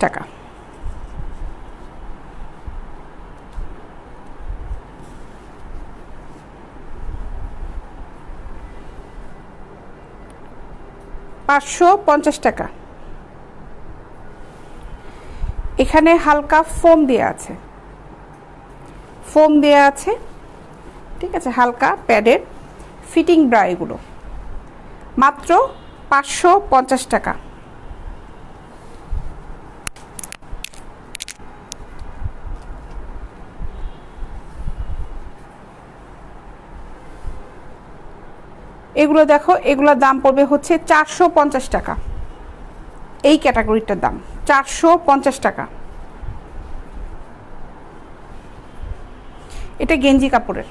টাকা। ৳550। এখানে হালকা ফোম দেয়া আছে, ঠিক আছে, হালকা প্যাডের ফিটিং ব্রা, এগুলো মাত্র ৳550। এগুলো দেখো, এগুলোর দাম পড়বে হচ্ছে ৳450। এই ক্যাটাগরিটার দাম ৳450। এটা গেঞ্জি কাপড়ের।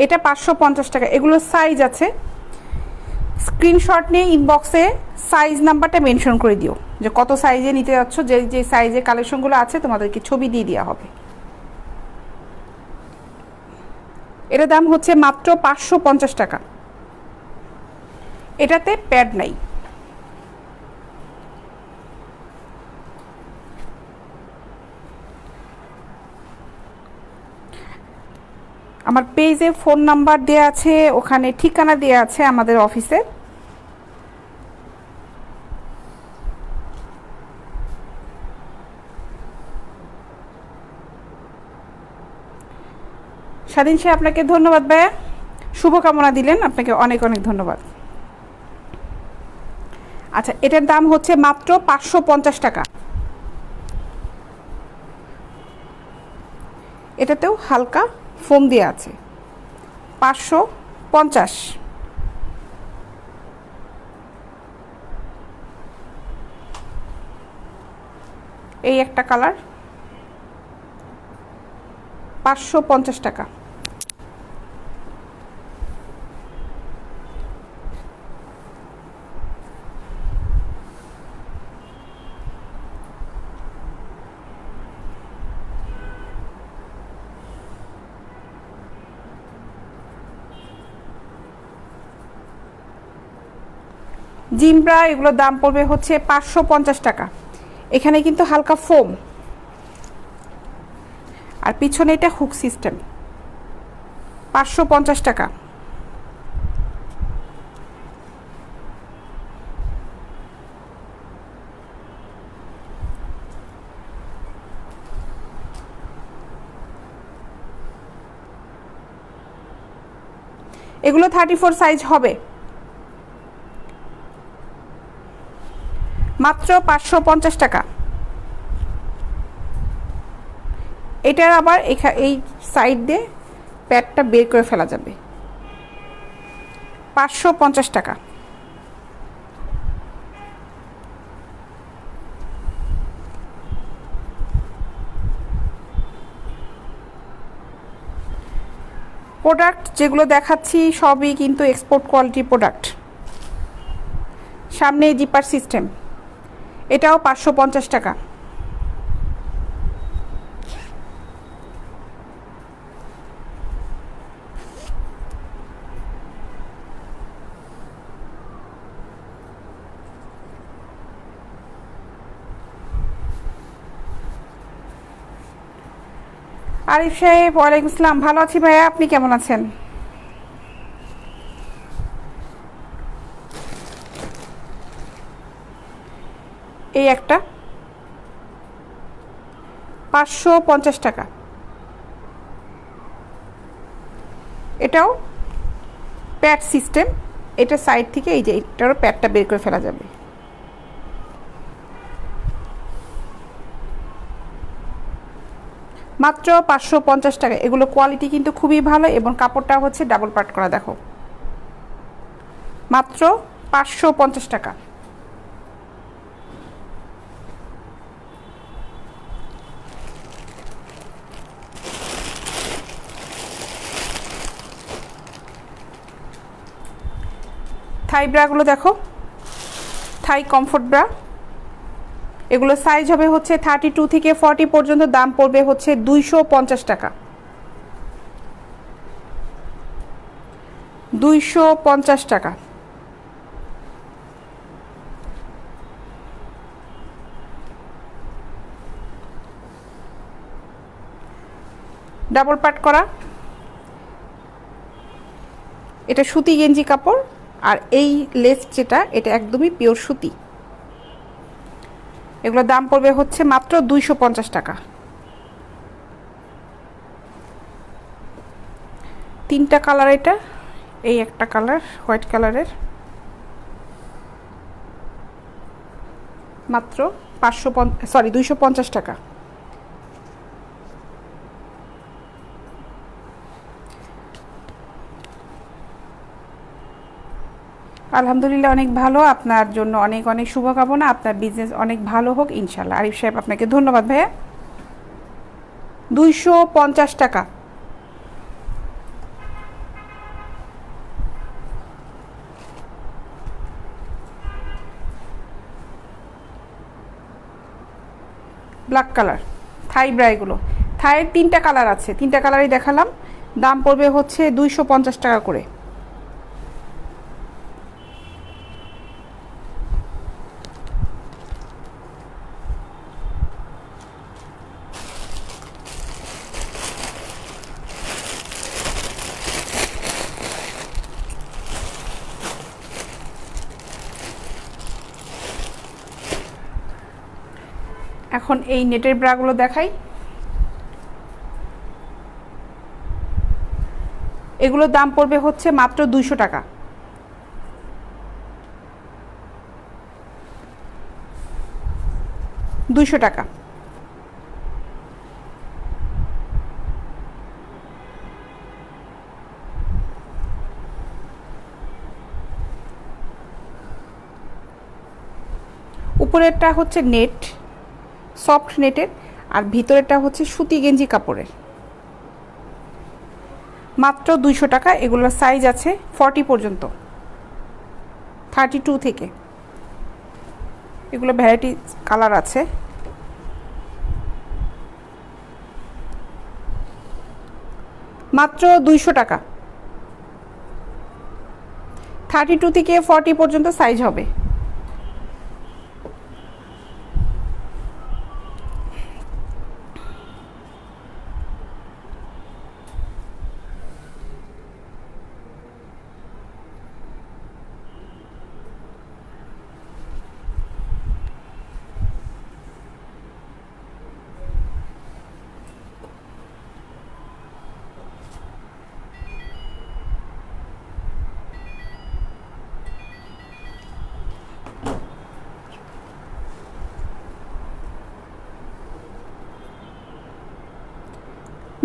এটা ৳550। এগুলোর সাইজ আছে, স্ক্রিনশট নিয়ে ইনবক্সে সাইজ নাম্বারটা মেনশন করে দিও যে কত সাইজে নিতে যাচ্ছ, যে যে সাইজে কালেকশনগুলো আছে তোমাদেরকে ছবি দিয়ে দেওয়া হবে। এটার দাম হচ্ছে মাত্র ৳550। এটাতে প্যাড নাই। আমার পেজে ফোন নাম্বার দেওয়া আছে, ওখানে ঠিকানা দেওয়া আছে আমাদের অফিসে। স্বাধীন সাহেব, আপনাকে ধন্যবাদ ভাইয়া, শুভকামনা দিলেন, আপনাকে অনেক অনেক ধন্যবাদ। আচ্ছা, এটার দাম হচ্ছে মাত্র ৳550। এটাতেও হালকা ফোম দেওয়া আছে, 550। এই একটা কালার, ৳550। জিমব্রা, এগুলোর দাম পড়বে হচ্ছে ৳550। এখানে কিন্তু হালকা ফোম, আর পিছনে এটা হুক সিস্টেম। ৳550। এগুলো 34 সাইজ হবে, মাত্র ৳550। এটার আবার এই সাইড দিয়ে প্যাডটা বের করে ফেলা যাবে। ৳550। প্রোডাক্ট যেগুলো দেখাচ্ছি সবই কিন্তু এক্সপোর্ট কোয়ালিটি প্রোডাক্ট। সামনে জিপার সিস্টেম, এটাও ৳550। আরিফ সাহেব, ওয়ালাইকুম আসসালাম, ভালো আছি ভাইয়া, আপনি কেমন আছেন? এই একটা ৳550। এটাও প্যাড সিস্টেম, এটা সাইড থেকে এই যে এটারও প্যাডটা বের করে ফেলা যাবে। মাত্র ৳550। এগুলো কোয়ালিটি কিন্তু খুবই ভালো এবং কাপড়টা হচ্ছে ডাবল পার্ট করা, দেখো, মাত্র ৳550। থাই ব্রাগুলো দেখো, থাই কমফোর্ট ব্রা, এগুলো সাইজ হবে হচ্ছে 32 থেকে 40 পর্যন্ত, দাম পড়বে হচ্ছে 250 টাকা। 250 টাকা। ডাবল পাট করা, এটা সুতি গেঞ্জি কাপড়, আর এই লেস যেটা এটা একদমই পিওর সুতি। এগুলোর দাম পড়বে হচ্ছে মাত্র 250 টাকা। 3টা কালার, এটা এই একটা কালার হোয়াইট কালারের, মাত্র 250 টাকা। আলহামদুলিল্লাহ অনেক ভালো, আপনার জন্য অনেক অনেক শুভকামনা, আপনার বিজনেস অনেক ভালো হোক ইনশাল্লাহ। আরিফ সাহেব আপনাকে ধন্যবাদ ভাইয়া। 250 টাকা। ব্ল্যাক কালার থাই ব্রা, এগুলো থাইয়ের 3টা কালার আছে, 3টা কালারই দেখালাম। দাম পড়বে হচ্ছে 250 টাকা করে। এখন এই নেটের ব্রাগুলো দেখাই। এগুলোর দাম পড়বে হচ্ছে মাত্র 200 টাকা। টাকা। উপরেরটা হচ্ছে নেট, সফট নেটের, আর ভিতরেরটা হচ্ছে সুতি গেঞ্জি কাপড়ের। মাত্র 200 টাকা। এগুলোর সাইজ আছে 40 পর্যন্ত, 32 থেকে। এগুলো ভ্যারাইটি কালার আছে। মাত্র 200 টাকা। 32 থেকে 40 পর্যন্ত সাইজ হবে।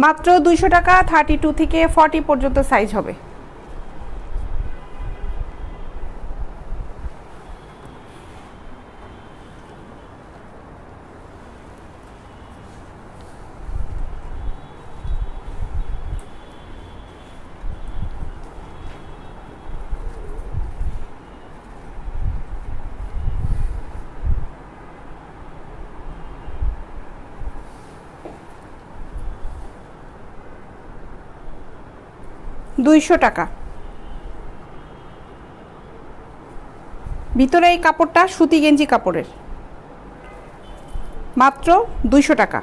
মাত্র 200 টাকা। 32 থেকে 40 পর্যন্ত সাইজ হবে। দুইশো টাকা। ভিতরে এই কাপড়টা সুতি গেঞ্জি কাপড়ের, মাত্র 200 টাকা।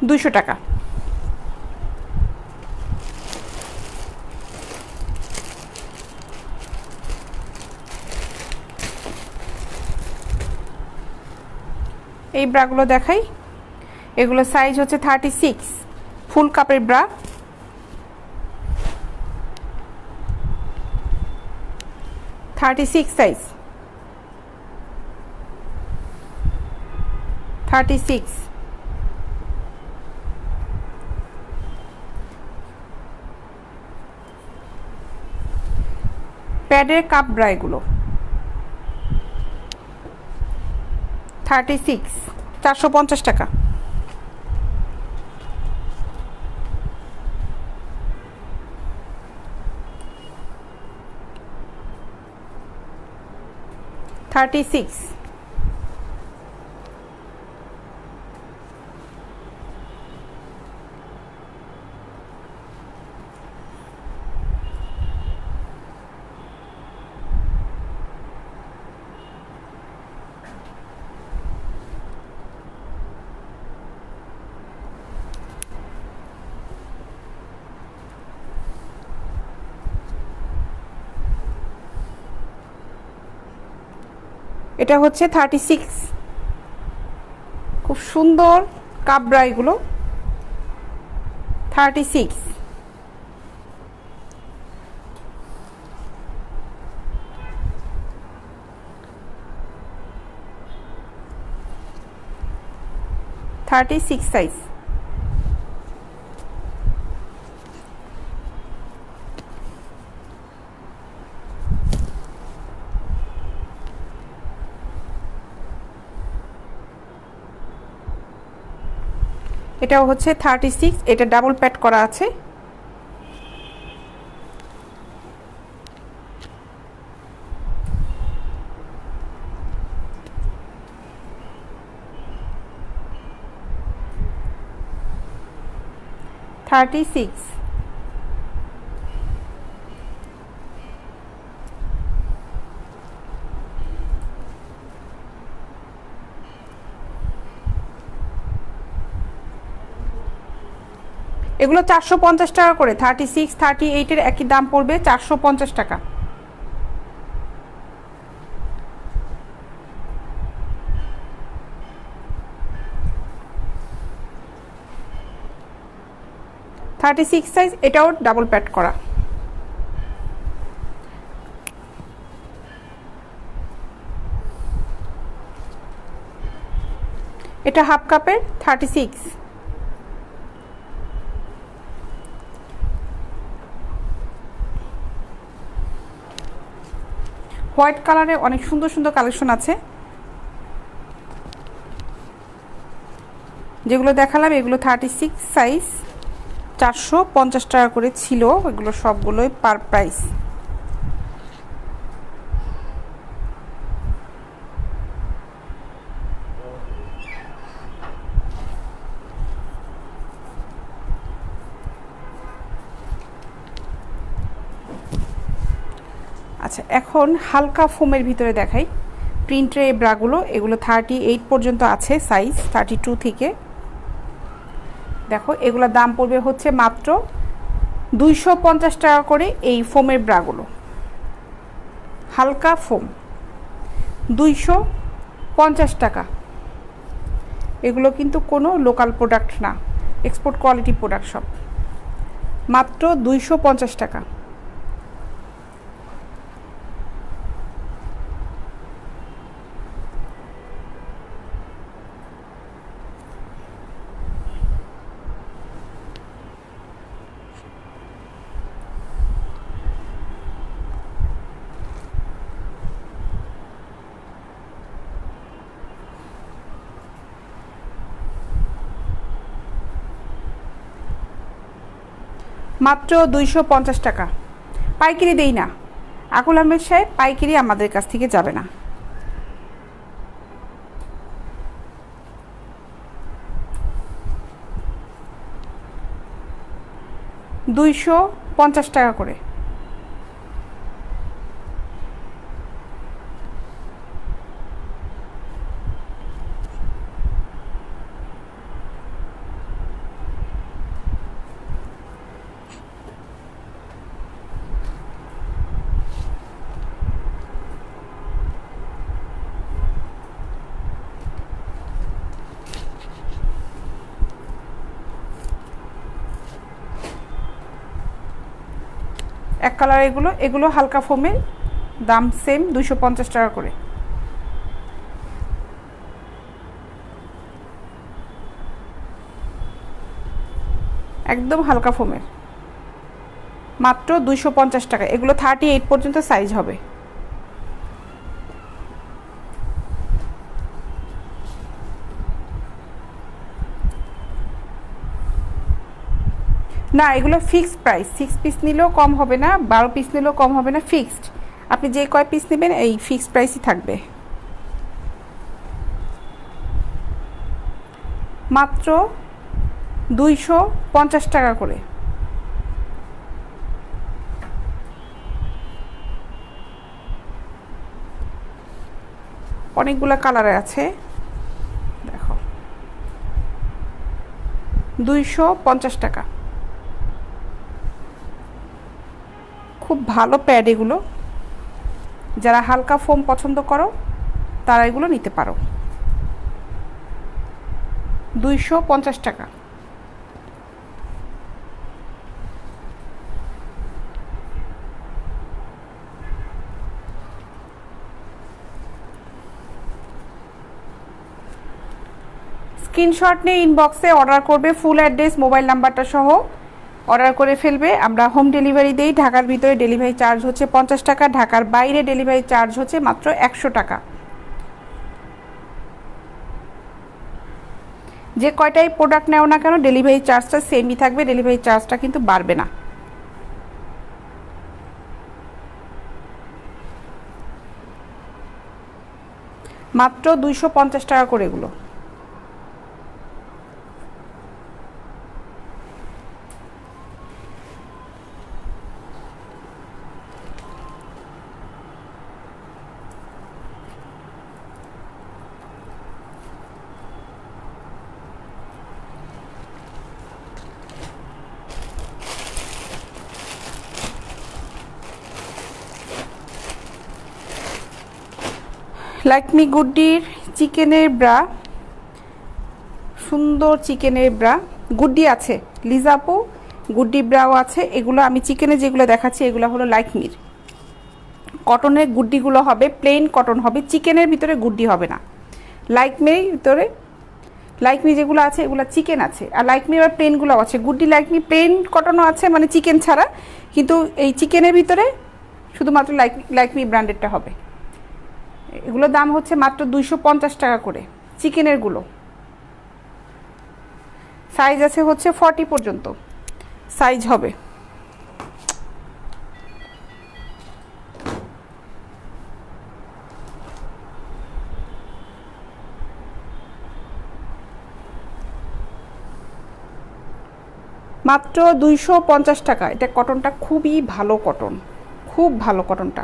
দুইশো টাকা। এই ব্রাগুলো দেখাই। এগুলো সাইজ হচ্ছে 36, ফুল কাপের ব্রা। সাইজ 36। প্যাডের কাপ ব্রা এগুলো। 36 450 টাকা। এটা হচ্ছে 36, খুব সুন্দর কাবরা এগুলো। 36 সাইজ। এটাও হচ্ছে 36, এটা ডাবল প্যাড করা আছে। এগুলো 450 টাকা করে। 36 38 এর একই দাম পড়বে 450 টাকা। সাইজ, এটাও ডাবল প্যাড করা। এটা হাফ কাপের 36। হোয়াইট কালারে অনেক সুন্দর সুন্দর কালেকশন আছে। যেগুলো দেখালাম এগুলো 36 সাইজ, 450 টাকা করে ছিল। এগুলো সবগুলোই পার প্রাইস। আচ্ছা, এখন হালকা ফোমের ভিতরে দেখাই প্রিন্টের এই ব্রাগুলো। এগুলো 38 পর্যন্ত আছে সাইজ, 32 থেকে। দেখো এগুলোর দাম পড়বে হচ্ছে মাত্র 250 টাকা করে। এই ফোমের ব্রাগুলো হালকা ফোম 250 টাকা। এগুলো কিন্তু কোনো লোকাল প্রোডাক্ট না, এক্সপোর্ট কোয়ালিটি প্রোডাক্ট সব। মাত্র 250 টাকা। মাত্র 250 টাকা। পাইকারি দেই না, আকুল আহমেদ সাহেব, পাইকারি আমাদের কাছ থেকে যাবে না। 250 টাকা করে। এক কালার এগুলো, এগুলো হালকা ফোমের, দাম সেম 250 টাকা করে। একদম হালকা ফোমের, মাত্র 250 টাকা। এগুলো 38 পর্যন্ত সাইজ হবে। না, এগুলো ফিক্সড প্রাইস। 6 পিস নিলেও কম হবে না, 12 পিস নিলেও কম হবে না, ফিক্সড। আপনি যে কয় পিস নেবেন এই ফিক্সড প্রাইসই থাকবে। মাত্র 250 টাকা করে। অনেকগুলো কালারে আছে, দেখো 250 টাকা। খুব ভালো প্যাড এগুলো, যারা হালকা ফোম পছন্দ করো তারা এগুলো নিতে পারো। 250 টাকা। স্ক্রিনশট নিয়ে ইনবক্সে অর্ডার করবে, ফুল অ্যাড্রেস মোবাইল নাম্বারটা সহ অর্ডার করে ফেলবে। আমরা হোম ডেলিভারি দেই। ঢাকার ভিতরে ডেলিভারি চার্জ হচ্ছে 50 টাকা, ঢাকার বাইরে ডেলিভারি চার্জ হচ্ছে মাত্র 100 টাকা। যে কয়টাই প্রোডাক্ট নেও না কেন ডেলিভারি চার্জটা সেমই থাকবে, ডেলিভারি চার্জটা কিন্তু বাড়বে না। মাত্র 250 টাকা করে এগুলো। লাইকমি গুড্ডির চিকেনের ব্রা, সুন্দর চিকেনের ব্রা। গুড্ডি আছে লিজাপু, গুড্ডি ব্রাও আছে। এগুলো আমি চিকেনে যেগুলো দেখাচ্ছি এগুলো হলো লাইকমির। কটনের গুড্ডিগুলো হবে প্লেন কটন হবে, চিকেনের ভিতরে গুড্ডি হবে না। লাইকমির ভিতরে লাইকমি যেগুলো আছে এগুলো চিকেন আছে, আর লাইকমি আবার প্লেনগুলো আছে। গুড্ডি লাইকমি প্লেন কটনও আছে, মানে চিকেন ছাড়া, কিন্তু এই চিকেনের ভিতরে শুধুমাত্র লাইকমি ব্র্যান্ডেডটা হবে। এগুলোর দাম হচ্ছে মাত্র 250 টাকা করে। চিকেনেরগুলো সাইজ আছে হচ্ছে 40 পর্যন্ত সাইজ হবে। মাত্র 250 টাকা। এটা কটনটা খুবই ভালো কটন, খুব ভালো কটনটা।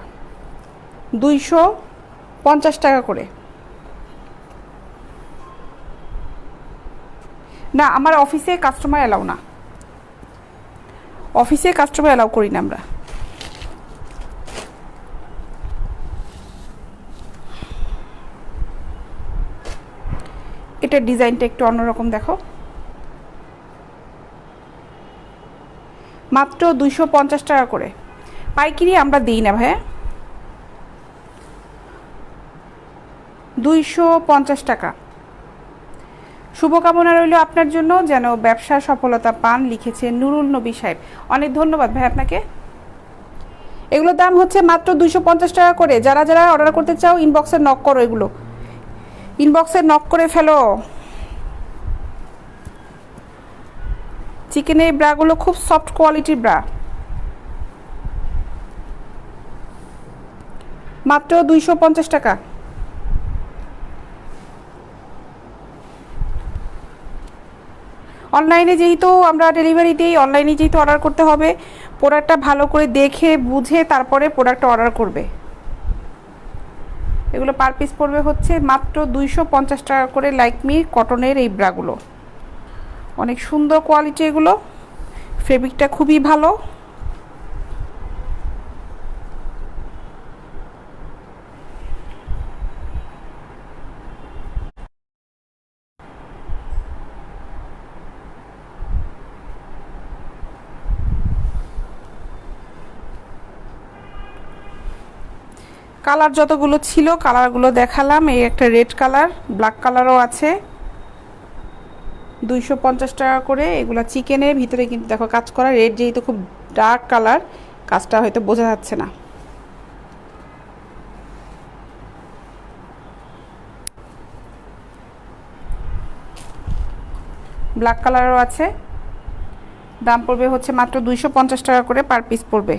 250 টাকা করে। না, আমার অফিসে কাস্টমার অ্যালাউ না, অফিসে কাস্টমার অ্যালাউ করি না আমরা। এটার ডিজাইনটা একটু অন্যরকম, দেখো। মাত্র 250 টাকা করে। পাইকারি আমরা দিই না ভাইয়া। 250 টাকা। শুভকামনা রইল আপনার জন্য, যেন ব্যবসার সফলতা পান, লিখেছে নুরুল নবী সাহেব। অনেক ধন্যবাদ ভাই আপনাকে। এগুলোর দাম হচ্ছে মাত্র 250 টাকা করে। যারা যারা অর্ডার করতে চাও ইনবক্সে নক করো, এগুলো ইনবক্সে নক করে ফেলো। চিকেনের ব্রাগুলো খুব সফট কোয়ালিটির ব্রা। মাত্র 250 টাকা। অনলাইনে যেহেতু আমরা ডেলিভারি দিই, অনলাইনে যেহেতু অর্ডার করতে হবে, প্রোডাক্টটা ভালো করে দেখে বুঝে তারপরে প্রোডাক্টটা অর্ডার করবে। এগুলো পার পিস পড়বে হচ্ছে মাত্র 250 টাকা করে। লাইকমি কটনের এই ব্রাগুলো অনেক সুন্দর কোয়ালিটি, এগুলো ফেব্রিকটা খুবই ভালো। কালার যতগুলো ছিল কালারগুলো দেখালাম। এই একটা রেড কালার, ব্ল্যাক কালারও আছে। 250 টাকা করে। এগুলো চিকেনের ভিতরে কিন্তু দেখো কাজ করা। রেড যেহেতু খুব ডার্ক কালার, কাজটা হয়তো বোঝা যাচ্ছে না। ব্ল্যাক কালারও আছে। দাম পড়বে হচ্ছে মাত্র 250 টাকা করে পার পিস পড়বে।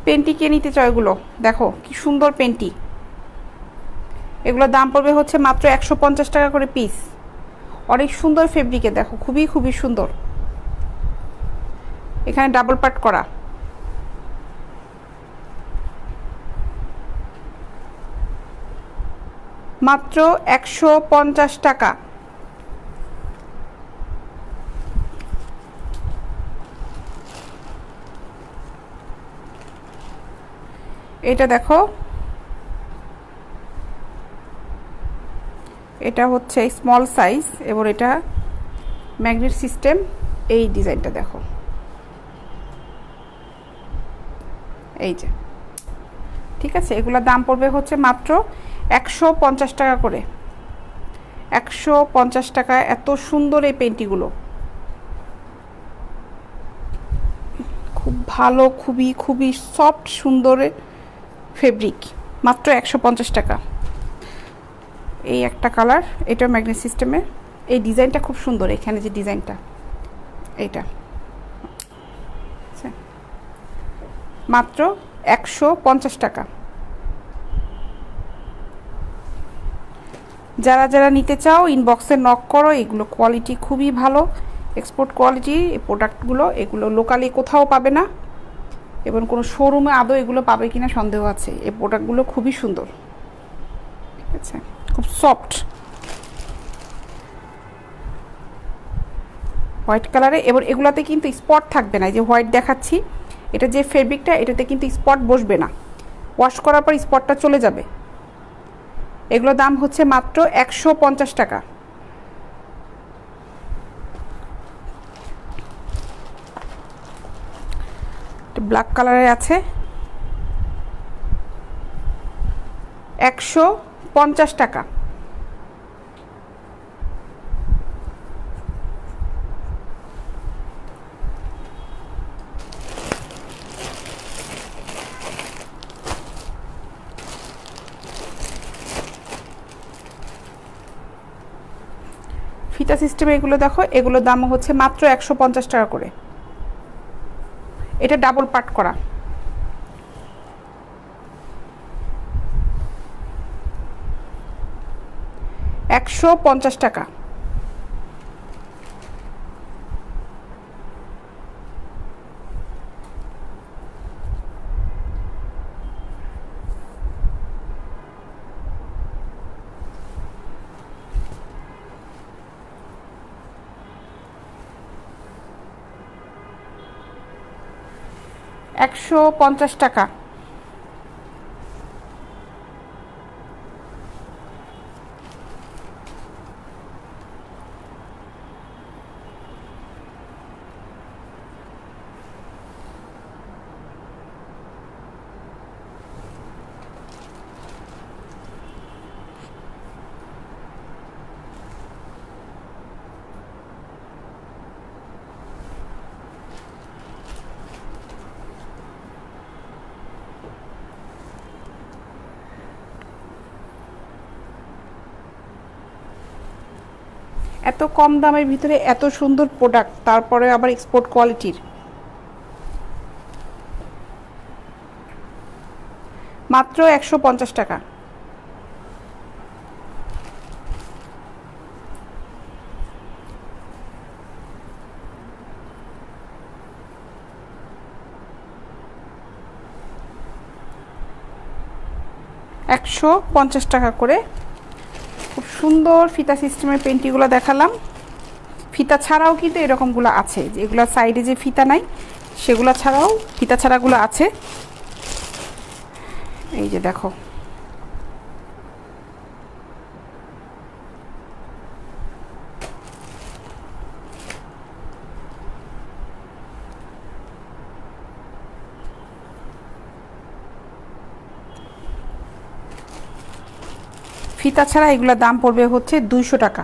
পেন্টি কে নিতে চাও এগুলো দেখো কি সুন্দর পেন্টি, এগুলোর দাম পড়বে হচ্ছে মাত্র 150 টাকা করে পিস। অনেক সুন্দর ফেব্রিকে দেখো, খুবই খুবই সুন্দর, এখানে ডাবল পার্ট করা। মাত্র 150 টাকা। এটা দেখো, এটা হচ্ছে স্মল সাইজ এবং এটা ম্যাগনেট সিস্টেম। এই ডিজাইনটা দেখো, এই যে, ঠিক আছে। এগুলোর দাম পড়বে হচ্ছে মাত্র 150 টাকা করে। 150 টাকা। এত সুন্দর এই পেন্টিগুলো, খুব ভালো, খুবই খুবই সফট সুন্দর ফেব্রিক, মাত্র 150 টাকা। এই একটা কালার, এটা ম্যাগনেট সিস্টেমের। এই ডিজাইনটা খুব সুন্দর, এখানে যে ডিজাইনটা, এইটা মাত্র 150 টাকা। যারা যারা নিতে চাও ইনবক্সে নক করো। এগুলো কোয়ালিটি খুবই ভালো, এক্সপোর্ট কোয়ালিটি এই প্রোডাক্টগুলো। এগুলো লোকালি কোথাও পাবে না এবং কোনো শোরুমে আদৌ এগুলো পাবে কিনা সন্দেহ আছে। এই প্রোডাক্টগুলো খুবই সুন্দর, ঠিক আছে, খুব সফট হোয়াইট কালারে। এবং এগুলাতে কিন্তু স্পট থাকবে না, এই যে হোয়াইট দেখাচ্ছি, এটা যে ফেব্রিকটা, এটাতে কিন্তু স্পট বসবে না, ওয়াশ করার পর স্পটটা চলে যাবে। এগুলোর দাম হচ্ছে মাত্র 150 টাকা। ব্ল্যাক কালারে আছে, 150 টাকা। ফিতা সিস্টেমে এগুলো দেখো, এগুলোর দাম হচ্ছে মাত্র 150 টাকা করে। এটা ডাবল পার্ট করা। $150 টাকা। $150 টাকা। এত কম দামের ভিতরে এত সুন্দর প্রোডাক্ট, তারপরে আবার এক্সপোর্ট কোয়ালিটির, মাত্র 150 টাকা। $150 করে। খুব সুন্দর ফিতা সিস্টেমের পেন্টিগুলো দেখালাম। ফিতা ছাড়াও কিন্তু এরকমগুলো আছে, যেগুলো সাইডে যে ফিতা নাই সেগুলো ছাড়াও ফিতা ছাড়াগুলো আছে। এই যে দেখো, ফিতা ছাড়া এগুলোর দাম পড়বে হচ্ছে 200 টাকা।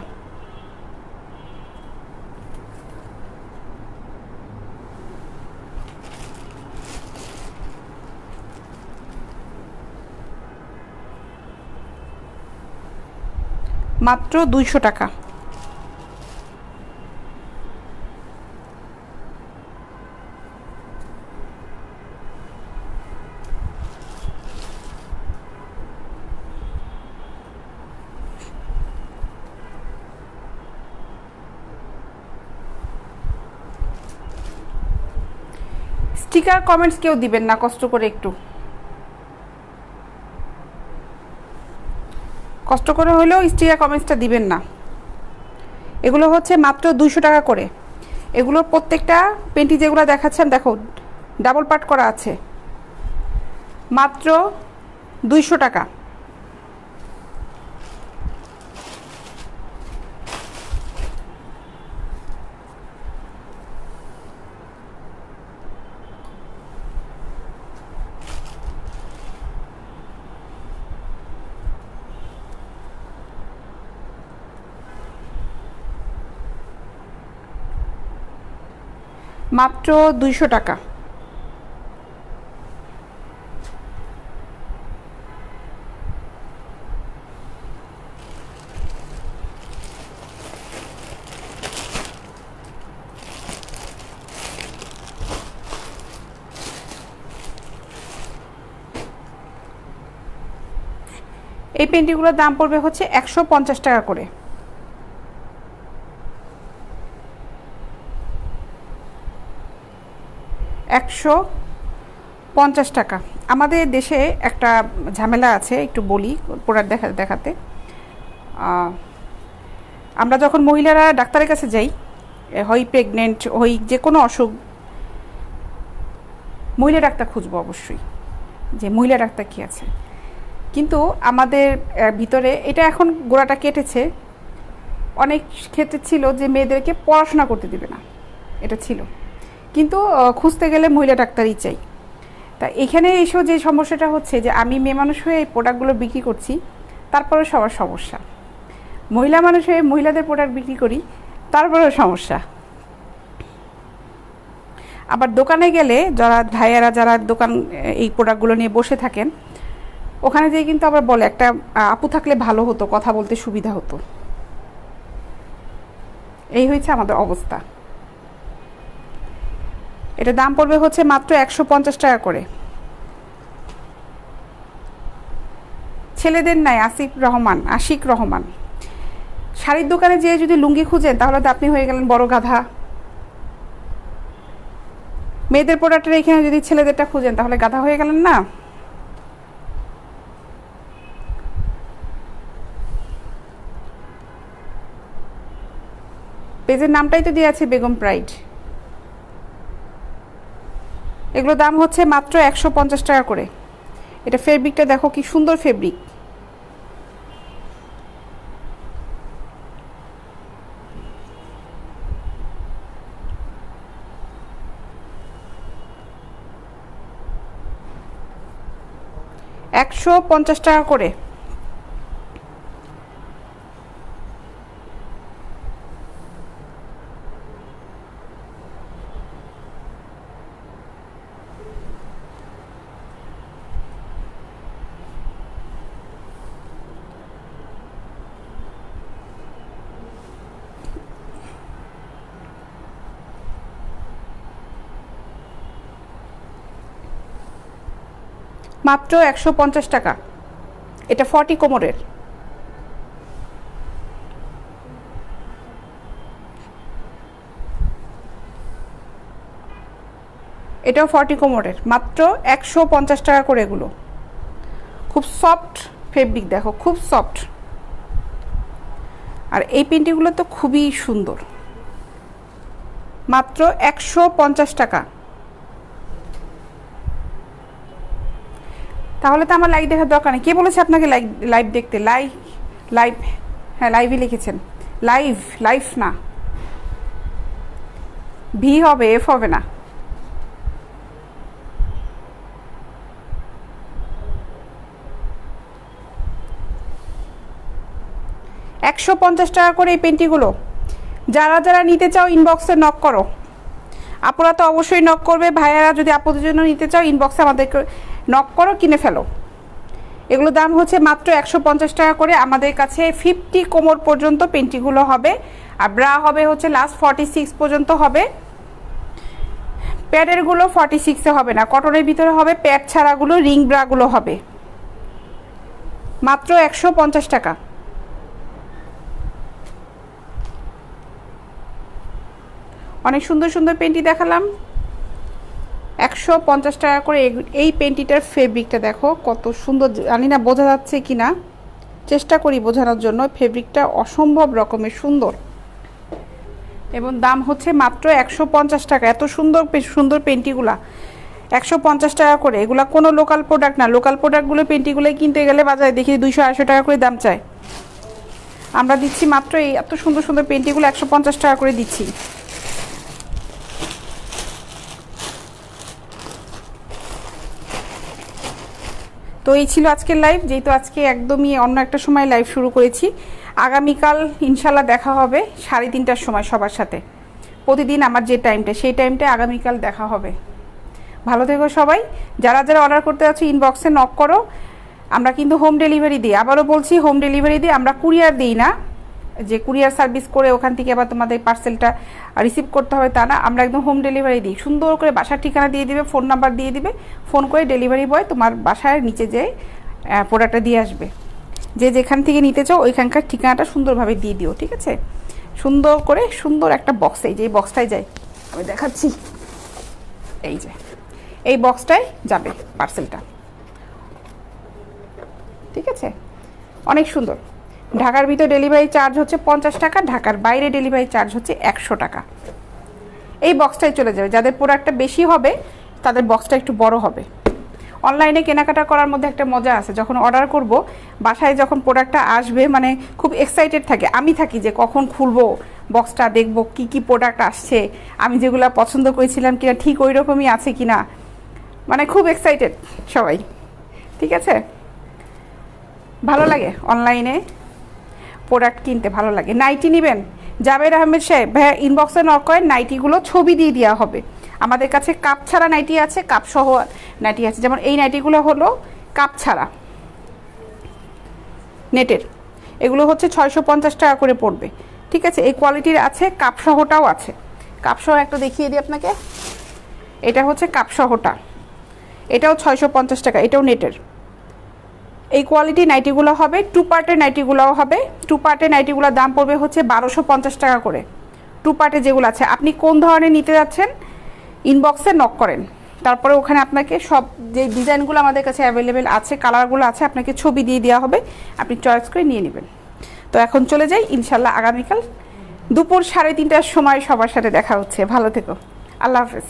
মাত্র 200 টাকা। স্টিকার কমেন্টস কেউ দিবেন না, কষ্ট করে হলেও স্টিকার কমেন্টসটা দিবেন না। এগুলো হচ্ছে মাত্র 200 টাকা করে। এগুলোর প্রত্যেকটা পেন্টি যেগুলো দেখাচ্ছেন দেখো ডাবল পার্ট করা আছে, মাত্র 200 টাকা। মাত্র 200 টাকা। এই পেন্টিগুলোর দাম পড়বে হচ্ছে 150 টাকা করে। টাকা। আমাদের দেশে একটা ঝামেলা আছে, একটু বলি প্রোডাক্ট দেখাতে। আমরা যখন মহিলারা ডাক্তারের কাছে যাই, হয় প্রেগনেন্ট হই, যে কোনো অসুখ, মহিলা ডাক্তার খুঁজবো অবশ্যই, যে মহিলা ডাক্তার কি আছে। কিন্তু আমাদের ভিতরে এটা এখন গোড়াটা কেটেছে। অনেক ক্ষেত্রে ছিল যে মেয়েদেরকে পড়াশোনা করতে দেবে না, এটা ছিল। কিন্তু খুঁজতে গেলে মহিলা ডাক্তারই চাই। তা এখানে এসেও যে সমস্যাটা হচ্ছে যে আমি মেয়ে মানুষ হয়ে এই প্রোডাক্টগুলো বিক্রি করছি, তারপরেও সবার সমস্যা। মহিলা মানুষ হয়ে মহিলাদের প্রোডাক্ট বিক্রি করি, তারপরেও সমস্যা। আবার দোকানে গেলে ভাইয়ারা যারা দোকান এই প্রোডাক্টগুলো নিয়ে বসে থাকেন, ওখানে যেয়ে কিন্তু আবার বলে একটা আপু থাকলে ভালো হতো, কথা বলতে সুবিধা হতো। এই হয়েছে আমাদের অবস্থা। এটা দাম পড়বে হচ্ছে মাত্র 150 টাকা করে। ছেলেদের নাই আশিক রহমান। শাড়ির দোকানে যেয়ে যদি লুঙ্গি খুঁজেন তাহলে তো আপনি হয়ে গেলেন বড় গাধা। মেয়েদের প্রোডাক্টের এখানে যদি ছেলেদেরটা খুঁজেন তাহলে গাধা হয়ে গেলেন না। পেজের নামটাই তো দিয়ে আছে বেগম প্রাইড। এগুলো দাম হচ্ছে মাত্র 150 টাকা করে। এটা ফেব্রিকটা দেখো কি সুন্দর ফেব্রিক। টাকা করে। মাত্র 150 টাকা। এটা 40 কোমরের। এটাও 40 কোমরের, মাত্র 150 টাকা করে। এগুলো খুব সফট ফেব্রিক, দেখো খুব সফট। আর এই পেন্টিগুলো তো খুবই সুন্দর। মাত্র 150 টাকা। তাহলে তো আমার লাইভ দেখার দরকার নেই। কে বলেছে আপনাকে লাইভ দেখতে? লাইভ, হ্যাঁ লাইভই লিখেছেন। লাইভ না, ভি হবে, এফ হবে না। 150 টাকা করে এই পেন্টিগুলো। যারা যারা নিতে চাও ইনবক্সে নক করো। আপুরা তো অবশ্যই নক করবে, ভাইয়ারা যদি আপুদের জন্য নিতে চাও ইনবক্সে আমাদেরকে নক করো, কিনে ফেলো। এগুলো দাম হচ্ছে মাত্র 150 টাকা করে। আমাদের কাছে 50 কোমর পর্যন্ত পেন্টিগুলো হবে, আর ব্রা হবে হচ্ছে লাস্ট 46 পর্যন্ত হবে। প্যাডেরগুলো 46-এ হবে না, কটনের ভিতরে হবে। প্যাড ছাড়াগুলো রিং ব্রাগুলো হবে মাত্র 150 টাকা। অনেক সুন্দর সুন্দর পেন্টি দেখালাম, 150 টাকা করে। এই পেন্টিটার ফেব্রিকটা দেখো কত সুন্দর, জানি না বোঝা যাচ্ছে কি না, চেষ্টা করি বোঝানোর জন্য। ফেব্রিকটা অসম্ভব রকমের সুন্দর এবং দাম হচ্ছে মাত্র 150 টাকা। এত সুন্দর সুন্দর পেন্টিগুলা 150 টাকা করে। এগুলা কোনো লোকাল প্রোডাক্ট না। লোকাল প্রোডাক্টগুলো পেন্টিগুলো কিনতে গেলে বাজারে দেখি 200-250 টাকা করে দাম চায়। আমরা দিচ্ছি মাত্র এই এত সুন্দর সুন্দর পেন্টিগুলো 150 টাকা করে দিচ্ছি। তো এই ছিল আজকের লাইভ। যেহেতু আজকে একদমই অন্য একটা সময় লাইভ শুরু করেছি, আগামীকাল ইনশাল্লাহ দেখা হবে 3:30টার সময় সবার সাথে। প্রতিদিন আমার যে টাইমটা, সেই টাইমটায় আগামীকাল দেখা হবে। ভালো থেকো সবাই। যারা যারা অর্ডার করতে যাচ্ছ ইনবক্সে নক করো। আমরা কিন্তু হোম ডেলিভারি দিই, আবারও বলছি হোম ডেলিভারি দিই, আমরা কুরিয়ার দিই না যে কুরিয়ার সার্ভিস করে ওখান থেকে আবার তোমাদের পার্সেলটা রিসিভ করতে হবে তা না। আমরা একদম হোম ডেলিভারি দিই। সুন্দর করে বাসার ঠিকানা দিয়ে দিবে, ফোন নাম্বার দিয়ে দিবে, ফোন করে ডেলিভারি বয় তোমার বাসায় নিচে যেয়ে প্রোডাক্টটা দিয়ে আসবে। যে যেখান থেকে নিতে চাও ওইখানকার ঠিকানাটা সুন্দরভাবে দিয়ে দিও, ঠিক আছে? সুন্দর করে সুন্দর একটা বক্স, এই যে এই বক্সটায় যায়, আমি দেখাচ্ছি, এই যে এই বক্সটায় যাবে পার্সেলটা, ঠিক আছে? অনেক সুন্দর। ঢাকার ভিতর ডেলিভারি চার্জ হচ্ছে 50 টাকা, ঢাকার বাইরে ডেলিভারি চার্জ হচ্ছে 100 টাকা। এই বক্সটাই চলে যাবে। যাদের প্রোডাক্টটা বেশি হবে তাদের বক্সটা একটু বড় হবে। অনলাইনে কেনাকাটা করার মধ্যে একটা মজা আছে, যখন অর্ডার করব বাসায় যখন প্রোডাক্টটা আসবে মানে খুব এক্সাইটেড থাকে, আমি থাকি যে কখন খুলবো বক্সটা, দেখব কি কি প্রোডাক্ট আসছে, আমি যেগুলো পছন্দ করেছিলাম কিনা ঠিক ওই রকমই আছে কিনা, মানে খুব এক্সাইটেড সবাই, ঠিক আছে? ভালো লাগে অনলাইনে প্রোডাক্ট কিনতে, ভালো লাগে। নাইটি নেবেন, জাবের আহমেদ সাহেব ভাইয়া ইনবক্সে নক করেন, নাইটিগুলো ছবি দিয়ে দেওয়া হবে। আমাদের কাছে কাপ ছাড়া নাইটি আছে, কাপ সহ নাইটি আছে। যেমন এই নাইটিগুলো হলো কাপ ছাড়া নেটের, এগুলো হচ্ছে 650 টাকা করে পড়বে, ঠিক আছে? এই কোয়ালিটির আছে, কাপ সহটাও আছে। কাপ সহ একটা দেখিয়ে দিই আপনাকে, এটা হচ্ছে কাপ সহটা, এটাও 650 টাকা, এটাও নেটের। এই কোয়ালিটি নাইটিগুলো হবে, 2 পার্টের নাইটিগুলোও হবে। 2 পার্টের নাইটিগুলোর দাম পড়বে হচ্ছে 1250 টাকা করে। 2 পার্টে যেগুলো আছে, আপনি কোন ধরনের নিতে যাচ্ছেন ইনবক্সে নক করেন, তারপরে ওখানে আপনাকে সব যে ডিজাইনগুলো আমাদের কাছে অ্যাভেলেবেল আছে, কালারগুলো আছে, আপনাকে ছবি দিয়ে দেওয়া হবে, আপনি চয়েস করে নিয়ে নেবেন। তো এখন চলে যাই, ইনশাল্লাহ আগামীকাল দুপুর 3:30টার সময় সবার সাথে দেখা হচ্ছে। ভালো থেকো, আল্লাহ হাফেজ।